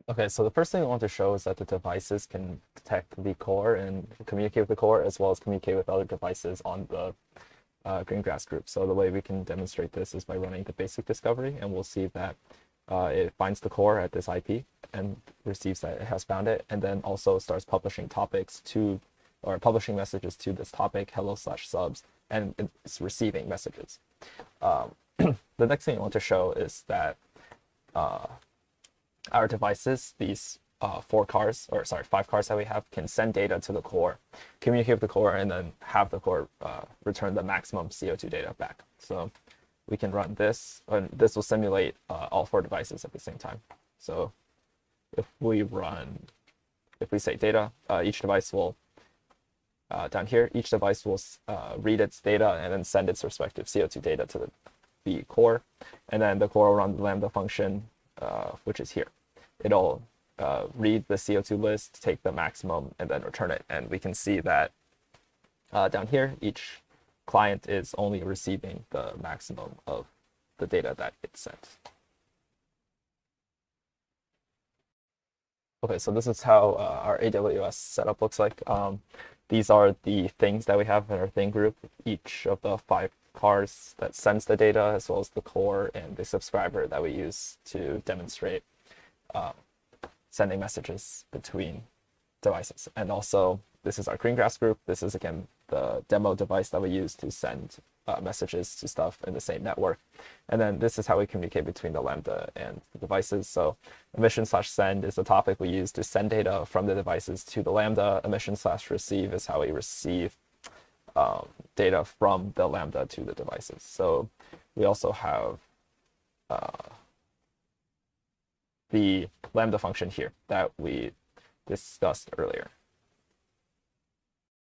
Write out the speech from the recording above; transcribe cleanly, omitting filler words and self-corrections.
Okay, so the first thing I want to show is that the devices can detect the core and communicate with the core as well as communicate with other devices on the green grass group. So the way we can demonstrate this is by running the basic discovery, and we'll see that it finds the core at this IP and receives that it has found it, and then also starts publishing topics to, or publishing messages to this topic, hello/subs, and it's receiving messages. Um, the next thing I want to show is that our devices, these four cars, or sorry, five cars that we have, can send data to the core, communicate with the core, and then have the core return the maximum CO2 data back. So we can run this, and this will simulate all four devices at the same time. So if we say data, each device will, down here, each device will read its data and then send its respective CO2 data to the core, and then the core will run the lambda function, which is here. It'll read the CO2 list, take the maximum, and then return it. And we can see that down here, each client is only receiving the maximum of the data that it sent. Okay, so this is how our AWS setup looks like. These are the things that we have in our thing group. Each of the five cars that sends the data, as well as the core and the subscriber that we use to demonstrate sending messages between devices. And also, this is our Greengrass group. This is, again, the demo device that we use to send messages to stuff in the same network. And then this is how we communicate between the Lambda and the devices. So emission/send is the topic we use to send data from the devices to the Lambda. Emission/receive is how we receive data from the Lambda to the devices. So we also have the Lambda function here that we discussed earlier.